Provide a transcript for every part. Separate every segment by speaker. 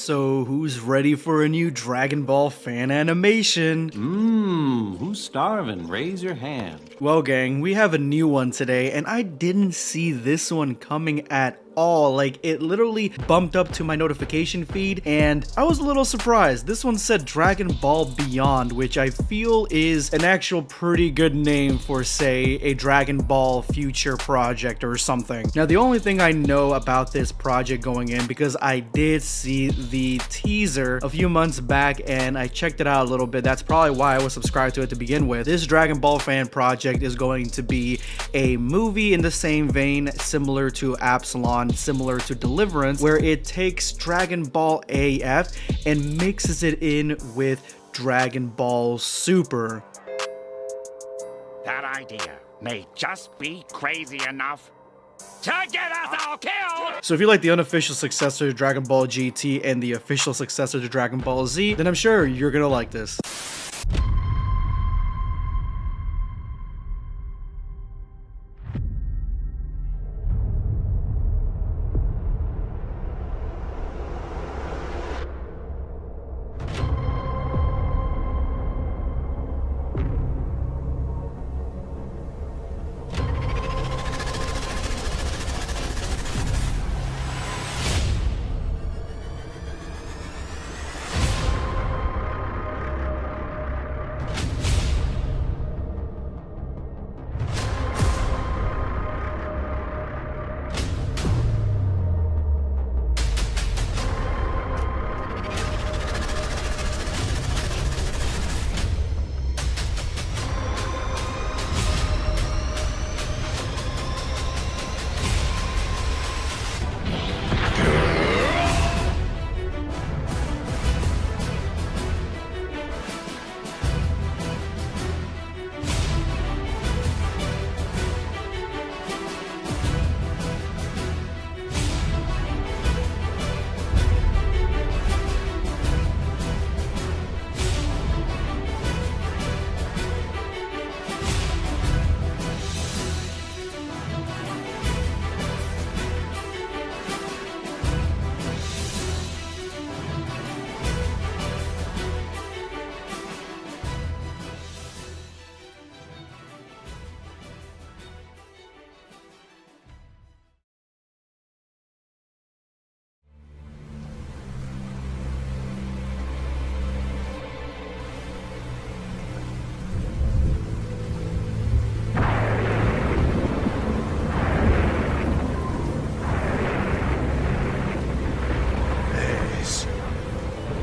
Speaker 1: So who's ready for a new Dragon Ball fan animation?
Speaker 2: Who's starving? Raise your hand.
Speaker 1: Well gang, we have a new one today and I didn't see this one coming at all. Like, it literally bumped up to my notification feed and I was a little surprised. This one said Dragon Ball Beyond, which I feel is an actual pretty good name for, say, a Dragon Ball future project or something. Now, the only thing I know about this project going in, because I did see the teaser a few months back and I checked it out a little bit, that's probably why I was subscribed to it to begin with. This Dragon Ball fan project is going to be a movie in the same vein, similar to Absalom, similar to Deliverance, where it takes Dragon Ball AF and mixes it in with Dragon Ball Super.
Speaker 3: That idea may just be crazy enough to get us all killed!
Speaker 1: So if you like the unofficial successor to Dragon Ball GT and the official successor to Dragon Ball Z, then I'm sure you're gonna like this.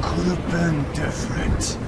Speaker 4: Could have been different.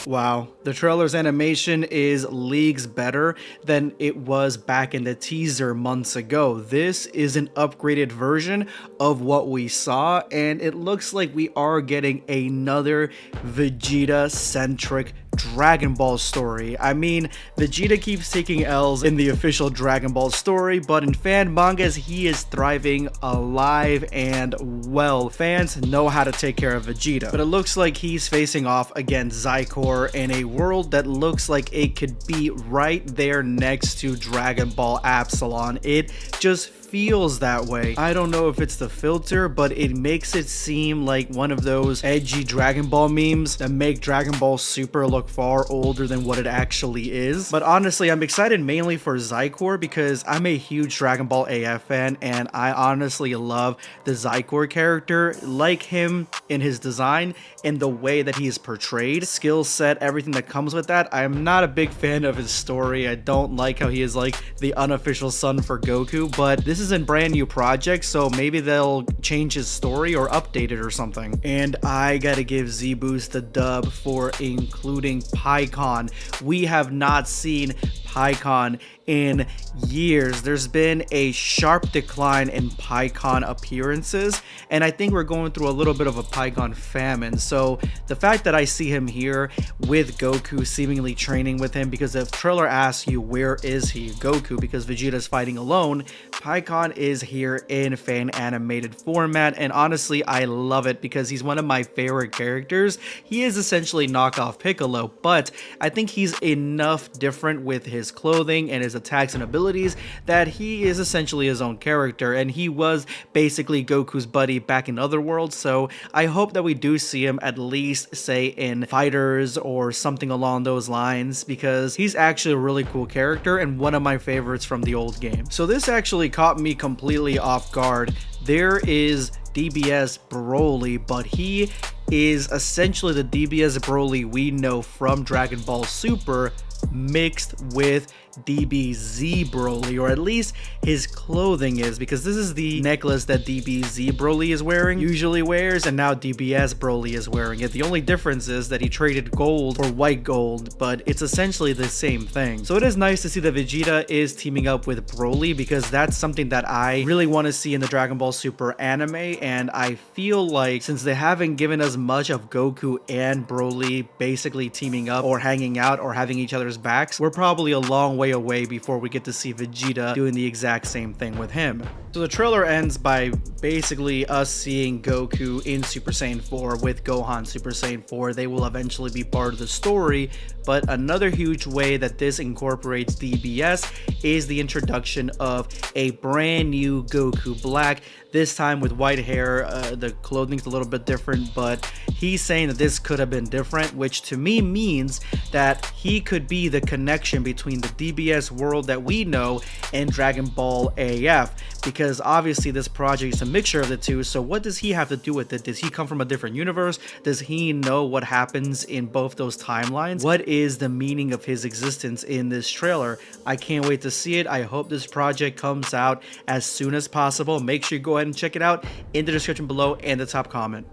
Speaker 1: Wow, the trailer's animation is leagues better than it was back in the teaser months ago. This is an upgraded version of what we saw, and it looks like we are getting another Vegeta-centric Dragon Ball story. I mean, Vegeta keeps taking L's in the official Dragon Ball story, but in fan mangas, he is thriving, alive, and well. Fans know how to take care of Vegeta, but it looks like he's facing off against Zycor in a world that looks like it could be right there next to Dragon Ball Absalom. It just feels that way. I don't know if it's the filter, but it makes it seem like one of those edgy Dragon Ball memes that make Dragon Ball Super look far older than what it actually is. But honestly, I'm excited mainly for Zycor because I'm a huge Dragon Ball AF fan and I honestly love the Zycor character, like him in his design and the way that he is portrayed, skill set, everything that comes with that. I'm not a big fan of his story. I don't like how he is like the unofficial son for Goku, but this is a brand new project, so maybe they'll change his story or update it or something. And I gotta give Z-Boost the dub for including PICCOLO. We have not seen PICCOLO in years. There's been a sharp decline in PICCOLO appearances, and I think we're going through a little bit of a PICCOLO famine. So the fact that I see him here with Goku seemingly training with him, because the trailer asks you where is he, Goku, because Vegeta's fighting alone. PICCOLO is here in fan animated format, and honestly I love it because he's one of my favorite characters. He is essentially knockoff Piccolo, but I think he's enough different with his his clothing and his attacks and abilities that he is essentially his own character, and he was basically Goku's buddy back in other worlds. So I hope that we do see him at least, say, in Fighters or something along those lines, because he's actually a really cool character and one of my favorites from the old game. So this actually caught me completely off guard. There is DBS Broly, but he is essentially the DBS Broly we know from Dragon Ball Super mixed with DBZ Broly, or at least his clothing is, because this is the necklace that DBZ Broly is wearing, usually wears, and now DBS Broly is wearing it. The only difference is that he traded gold for white gold, but it's essentially the same thing. So it is nice to see that Vegeta is teaming up with Broly, because that's something that I really want to see in the Dragon Ball Super anime, and I feel like since they haven't given us much of Goku and Broly basically teaming up or hanging out or having each other's backs, we're probably a long way away before we get to see Vegeta doing the exact same thing with him. So the trailer ends by basically us seeing Goku in Super Saiyan 4 with Gohan Super Saiyan 4. They will eventually be part of the story, but another huge way that this incorporates DBS is the introduction of a brand new Goku Black, this time with white hair. The clothing's a little bit different, but he's saying that this could have been different, which to me means that he could be the connection between the DBS world that we know and Dragon Ball AF, because obviously this project is a mixture of the two. So what does he have to do with it? Does he come from a different universe? Does he know what happens in both those timelines? What is the meaning of his existence in this trailer? I can't wait to see it. I hope this project comes out as soon as possible. Make sure you go ahead and check it out in the description below and the top comment.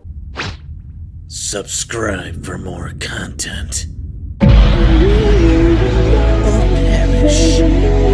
Speaker 5: Subscribe for more content. Or perish.